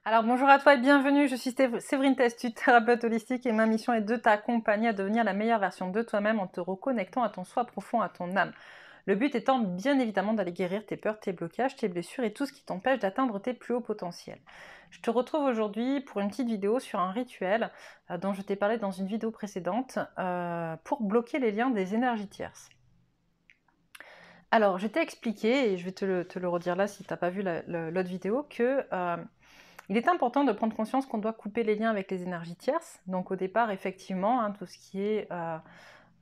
Alors bonjour à toi et bienvenue, je suis Séverine Testu, thérapeute holistique et ma mission est de t'accompagner à devenir la meilleure version de toi-même en te reconnectant à ton soi profond, à ton âme. Le but étant bien évidemment d'aller guérir tes peurs, tes blocages, tes blessures et tout ce qui t'empêche d'atteindre tes plus hauts potentiels. Je te retrouve aujourd'hui pour une petite vidéo sur un rituel dont je t'ai parlé dans une vidéo précédente pour bloquer les liens des énergies tierces. Alors je t'ai expliqué, et je vais te le redire là si tu n'as pas vu l'autre vidéo, que... il est important de prendre conscience qu'on doit couper les liens avec les énergies tierces. Donc au départ, effectivement, tout ce qui est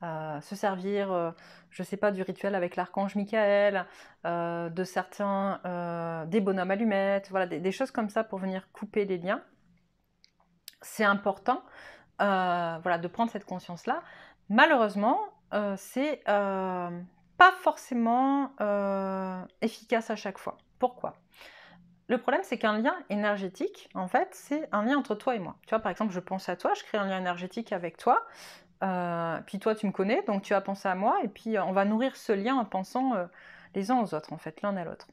se servir, je ne sais pas, du rituel avec l'archange Michael, de certains, des bonhommes allumettes, voilà, des choses comme ça pour venir couper les liens. C'est important voilà, de prendre cette conscience-là. Malheureusement, c'est pas forcément efficace à chaque fois. Pourquoi ? Le problème, c'est qu'un lien énergétique, en fait, c'est un lien entre toi et moi. Tu vois, par exemple, je pense à toi, je crée un lien énergétique avec toi, puis toi, tu me connais, donc tu vas penser à moi, et puis on va nourrir ce lien en pensant les uns aux autres, en fait, l'un à l'autre.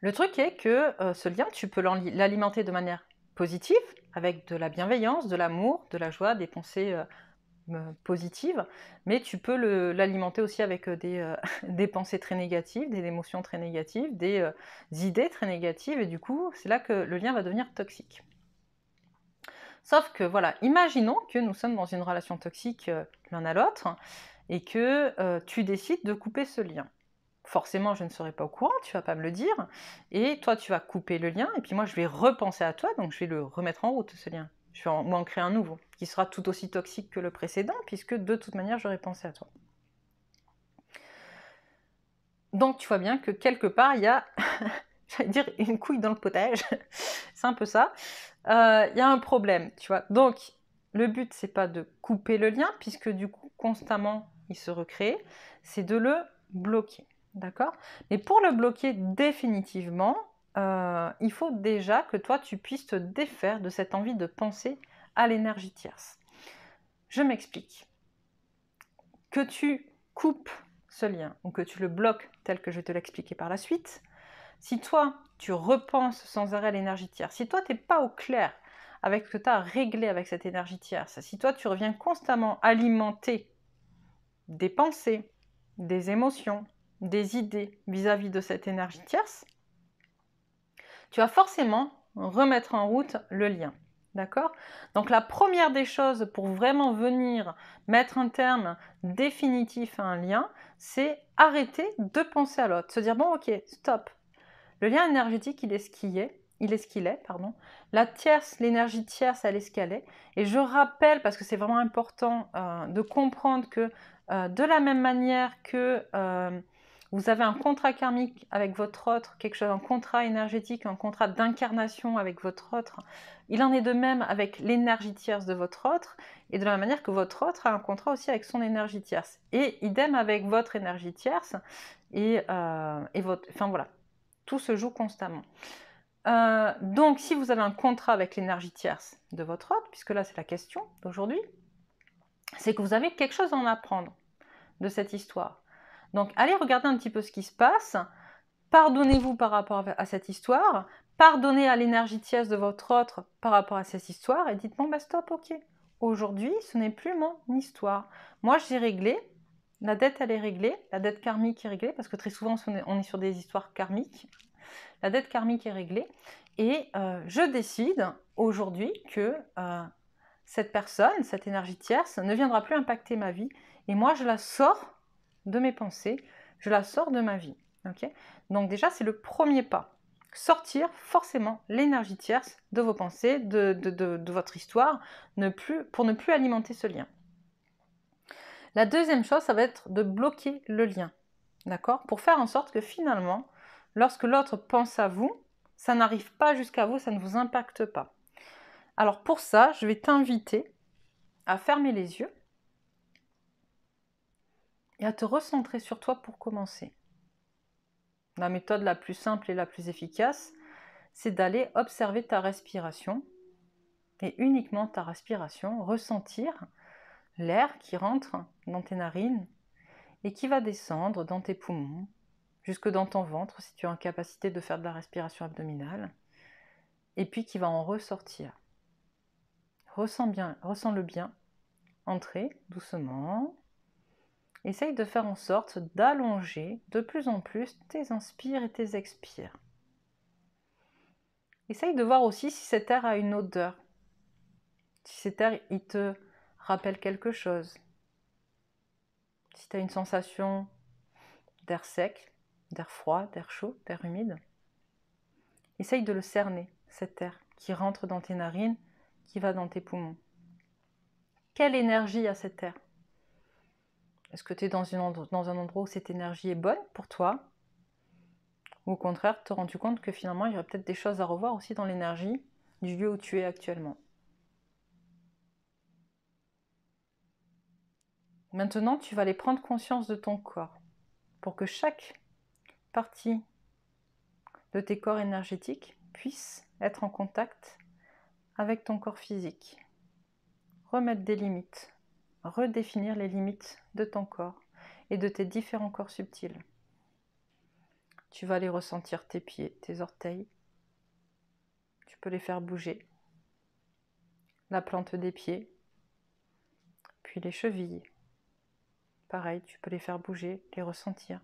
Le truc est que ce lien, tu peux l'alimenter de manière positive, avec de la bienveillance, de l'amour, de la joie, des pensées positive, mais tu peux l'alimenter aussi avec des pensées très négatives, des émotions très négatives, des idées très négatives, et du coup, c'est là que le lien va devenir toxique. Sauf que, voilà, imaginons que nous sommes dans une relation toxique l'un à l'autre, et que tu décides de couper ce lien. Forcément, je ne serai pas au courant, tu vas pas me le dire, et toi, tu vas couper le lien, et puis moi, je vais repenser à toi, donc je vais le remettre en route, ce lien. Je vais en créer un nouveau, qui sera tout aussi toxique que le précédent, puisque de toute manière, j'aurais pensé à toi. Donc, tu vois bien que quelque part, il y a, j'allais dire, une couille dans le potage, c'est un peu ça. Il y a un problème, tu vois. Donc, le but, c'est pas de couper le lien, puisque du coup, constamment, il se recrée, c'est de le bloquer. D'accord ? Mais pour le bloquer définitivement, il faut déjà que toi, tu puisses te défaire de cette envie de penser à l'énergie tierce. Je m'explique. Que tu coupes ce lien ou que tu le bloques tel que je vais te l'expliquer par la suite, si toi, tu repenses sans arrêt à l'énergie tierce, si toi, tu n'es pas au clair avec ce que tu as réglé avec cette énergie tierce, si toi, tu reviens constamment alimenter des pensées, des émotions, des idées vis-à-vis de cette énergie tierce, tu vas forcément remettre en route le lien. D'accord ? Donc la première des choses pour vraiment venir mettre un terme définitif à un lien, c'est arrêter de penser à l'autre. Se dire, bon ok, stop. Le lien énergétique, il est ce qu'il est. Il est ce qu'il est, pardon. La tierce, l'énergie tierce, elle est ce qu'elle est. Et je rappelle, parce que c'est vraiment important de comprendre que de la même manière que vous avez un contrat karmique avec votre autre, quelque chose, un contrat énergétique, un contrat d'incarnation avec votre autre, il en est de même avec l'énergie tierce de votre autre, et de la même manière que votre autre a un contrat aussi avec son énergie tierce. Et idem avec votre énergie tierce, et votre... Enfin voilà, tout se joue constamment. Donc, si vous avez un contrat avec l'énergie tierce de votre autre, puisque là c'est la question d'aujourd'hui, c'est que vous avez quelque chose à en apprendre de cette histoire. Donc, allez regarder un petit peu ce qui se passe, pardonnez-vous par rapport à cette histoire, pardonnez à l'énergie tierce de votre autre par rapport à cette histoire, et dites, bon, bah stop, ok. Aujourd'hui, ce n'est plus mon histoire. Moi, j'ai réglé, la dette, elle est réglée, la dette karmique est réglée, parce que très souvent, on est sur des histoires karmiques. La dette karmique est réglée, et je décide aujourd'hui que cette personne, cette énergie tierce, ne viendra plus impacter ma vie, et moi, je la sors de mes pensées, je la sors de ma vie. Okay ? Donc déjà, c'est le premier pas. Sortir forcément l'énergie tierce de vos pensées, de votre histoire, pour ne plus alimenter ce lien. La deuxième chose, ça va être de bloquer le lien, d'accord ? Pour faire en sorte que finalement, lorsque l'autre pense à vous, ça n'arrive pas jusqu'à vous, ça ne vous impacte pas. Alors pour ça, je vais t'inviter à fermer les yeux et à te recentrer sur toi pour commencer. La méthode la plus simple et la plus efficace, c'est d'aller observer ta respiration, et uniquement ta respiration, ressentir l'air qui rentre dans tes narines et qui va descendre dans tes poumons, jusque dans ton ventre si tu es en capacité de faire de la respiration abdominale, et puis qui va en ressortir. Ressens-le bien, entrer doucement. Essaye de faire en sorte d'allonger de plus en plus tes inspires et tes expires. Essaye de voir aussi si cet air a une odeur. Si cet air, il te rappelle quelque chose. Si tu as une sensation d'air sec, d'air froid, d'air chaud, d'air humide, essaye de le cerner, cet air qui rentre dans tes narines, qui va dans tes poumons. Quelle énergie a cet air? Est-ce que tu es dans un endroit où cette énergie est bonne pour toi? Ou au contraire, te rends-tu compte que finalement, il y aurait peut-être des choses à revoir aussi dans l'énergie du lieu où tu es actuellement? Maintenant, tu vas aller prendre conscience de ton corps pour que chaque partie de tes corps énergétiques puisse être en contact avec ton corps physique. Remettre des limites, redéfinir les limites de ton corps et de tes différents corps subtils. Tu vas aller ressentir tes pieds, tes orteils. Tu peux les faire bouger. La plante des pieds, puis les chevilles. Pareil, tu peux les faire bouger, les ressentir.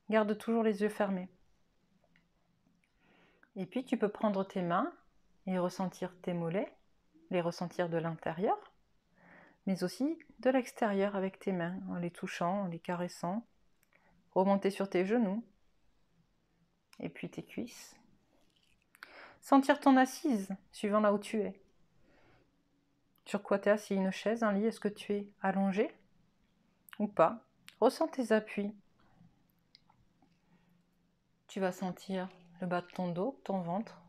Garde toujours les yeux fermés. Et puis tu peux prendre tes mains et ressentir tes mollets, les ressentir de l'intérieur, mais aussi de l'extérieur avec tes mains, en les touchant, en les caressant. Remonter sur tes genoux, et puis tes cuisses. Sentir ton assise, suivant là où tu es. Sur quoi tu es assis? Une chaise, un lit? Est-ce que tu es allongé ou pas? Ressens tes appuis. Tu vas sentir le bas de ton dos, ton ventre.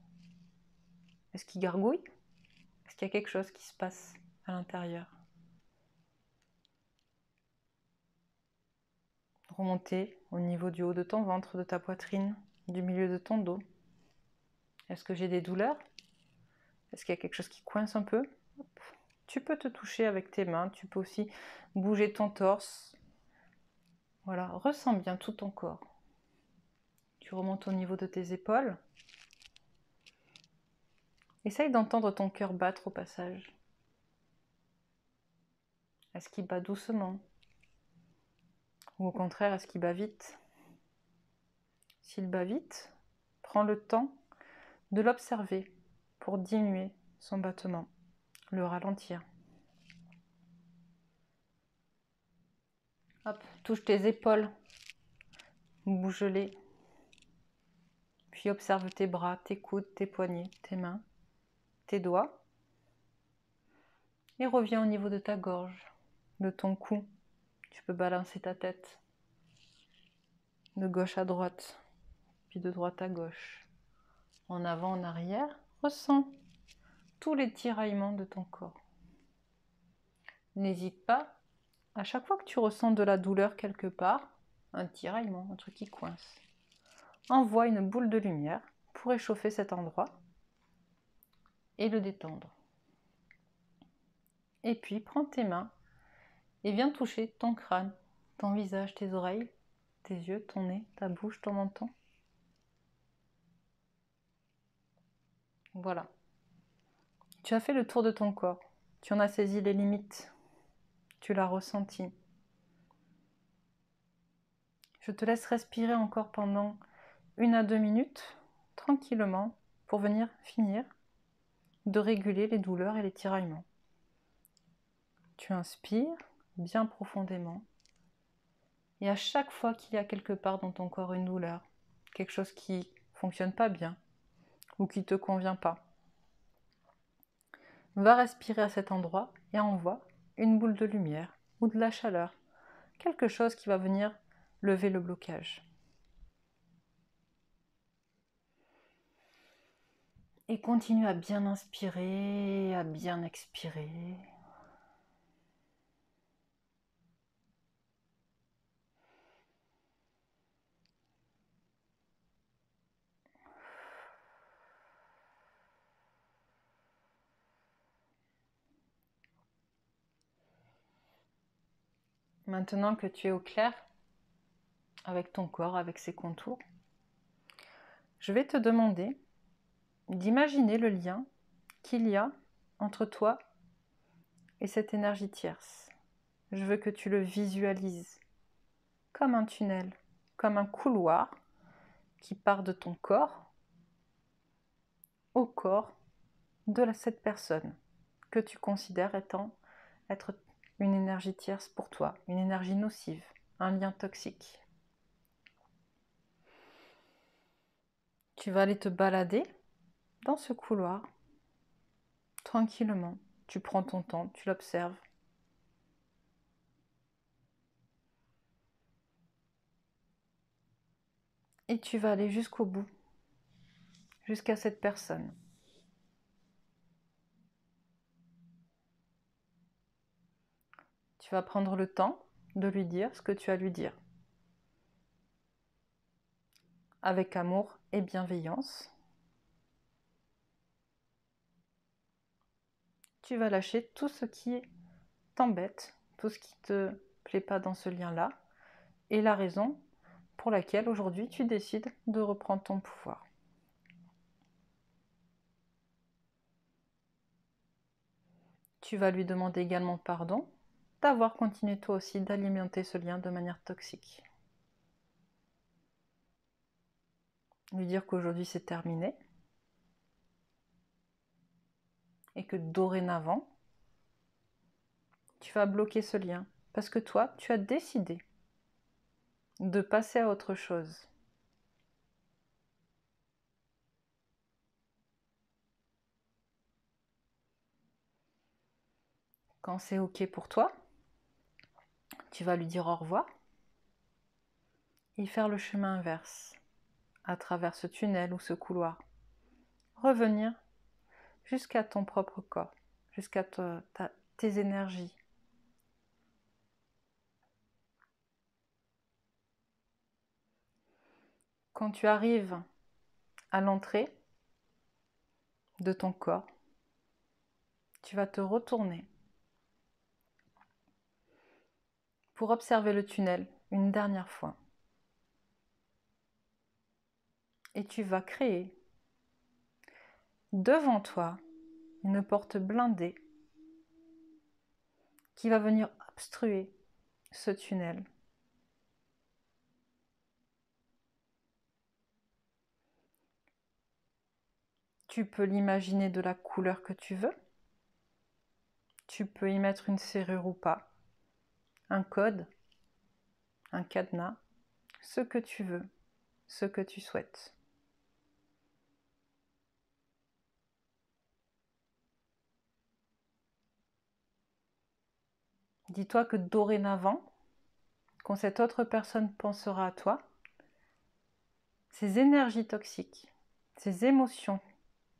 Est-ce qu'il gargouille? Est-ce qu'il y a quelque chose qui se passe à l'intérieur? Remonter au niveau du haut de ton ventre, de ta poitrine, du milieu de ton dos. Est-ce que j'ai des douleurs? Est-ce qu'il y a quelque chose qui coince un peu? Hop. Tu peux te toucher avec tes mains, tu peux aussi bouger ton torse. Voilà, ressens bien tout ton corps. Tu remontes au niveau de tes épaules. Essaye d'entendre ton cœur battre au passage. Est-ce qu'il bat doucement? Ou au contraire, est-ce qu'il bat vite? S'il bat vite, prends le temps de l'observer pour diminuer son battement, le ralentir. Hop, touche tes épaules, bouge-les. Puis observe tes bras, tes coudes, tes poignets, tes mains, tes doigts. Et reviens au niveau de ta gorge, de ton cou. Tu peux balancer ta tête de gauche à droite, puis de droite à gauche. En avant, en arrière, ressens tous les tiraillements de ton corps. N'hésite pas, à chaque fois que tu ressens de la douleur quelque part, un tiraillement, un truc qui coince, envoie une boule de lumière pour réchauffer cet endroit et le détendre. Et puis, prends tes mains et viens toucher ton crâne, ton visage, tes oreilles, tes yeux, ton nez, ta bouche, ton menton. Voilà. Tu as fait le tour de ton corps. Tu en as saisi les limites. Tu l'as ressenti. Je te laisse respirer encore pendant 1 à 2 minutes, tranquillement, pour venir finir de réguler les douleurs et les tiraillements. Tu inspires bien profondément. Et à chaque fois qu'il y a quelque part dans ton corps une douleur, quelque chose qui ne fonctionne pas bien ou qui ne te convient pas, va respirer à cet endroit et envoie une boule de lumière ou de la chaleur, quelque chose qui va venir lever le blocage. Et continue à bien inspirer, à bien expirer. Maintenant que tu es au clair avec ton corps, avec ses contours, je vais te demander d'imaginer le lien qu'il y a entre toi et cette énergie tierce. Je veux que tu le visualises comme un tunnel, comme un couloir qui part de ton corps au corps de cette personne que tu considères être une énergie tierce pour toi, une énergie nocive, un lien toxique. Tu vas aller te balader dans ce couloir, tranquillement. Tu prends ton temps, tu l'observes. Et tu vas aller jusqu'au bout, jusqu'à cette personne. Tu vas prendre le temps de lui dire ce que tu as à lui dire. Avec amour et bienveillance. Tu vas lâcher tout ce qui t'embête, tout ce qui ne te plaît pas dans ce lien-là, et la raison pour laquelle aujourd'hui tu décides de reprendre ton pouvoir. Tu vas lui demander également pardon d'avoir continué toi aussi d'alimenter ce lien de manière toxique. Lui dire qu'aujourd'hui c'est terminé et que dorénavant, tu vas bloquer ce lien parce que toi, tu as décidé de passer à autre chose. Quand c'est OK pour toi, tu vas lui dire au revoir et faire le chemin inverse à travers ce tunnel ou ce couloir. Revenir jusqu'à ton propre corps, jusqu'à tes énergies. Quand tu arrives à l'entrée de ton corps, tu vas te retourner pour observer le tunnel une dernière fois. Et tu vas créer devant toi une porte blindée qui va venir obstruer ce tunnel. Tu peux l'imaginer de la couleur que tu veux. Tu peux y mettre une serrure ou pas, un code, un cadenas, ce que tu veux, ce que tu souhaites. Dis-toi que dorénavant, quand cette autre personne pensera à toi, ces énergies toxiques, ces émotions,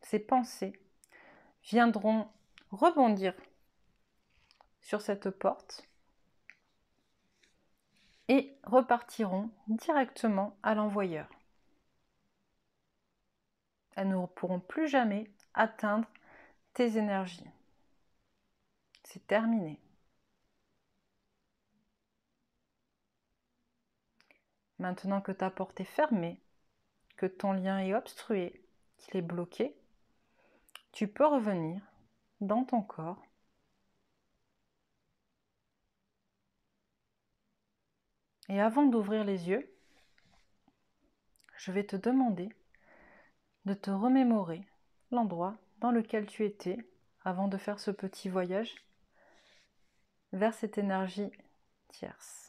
ces pensées viendront rebondir sur cette porte et repartiront directement à l'envoyeur. Elles ne pourront plus jamais atteindre tes énergies. C'est terminé. Maintenant que ta porte est fermée, que ton lien est obstrué, qu'il est bloqué, tu peux revenir dans ton corps et avant d'ouvrir les yeux, je vais te demander de te remémorer l'endroit dans lequel tu étais avant de faire ce petit voyage vers cette énergie tierce.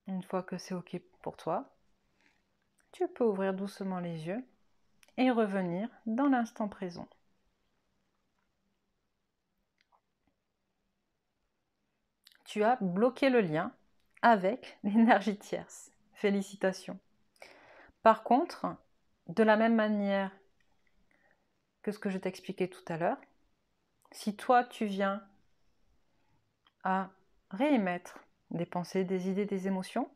Une fois que c'est OK pour toi, tu peux ouvrir doucement les yeux et revenir dans l'instant présent. Tu as bloqué le lien avec l'énergie tierce. Félicitations. Par contre, de la même manière que ce que je t'expliquais tout à l'heure, si toi tu viens à réémettre des pensées, des idées, des émotions,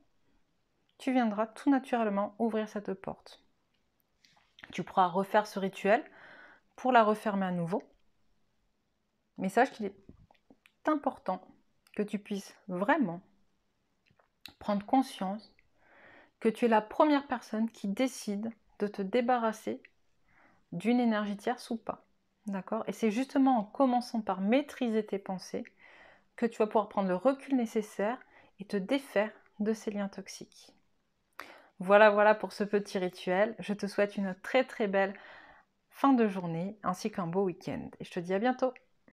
tu viendras tout naturellement ouvrir cette porte. Tu pourras refaire ce rituel pour la refermer à nouveau. Mais sache qu'il est important que tu puisses vraiment prendre conscience que tu es la première personne qui décide de te débarrasser d'une énergie tierce ou pas. D'accord? Et c'est justement en commençant par maîtriser tes pensées que tu vas pouvoir prendre le recul nécessaire et te défaire de ces liens toxiques. Voilà pour ce petit rituel. Je te souhaite une très très belle fin de journée ainsi qu'un beau week-end. Et je te dis à bientôt.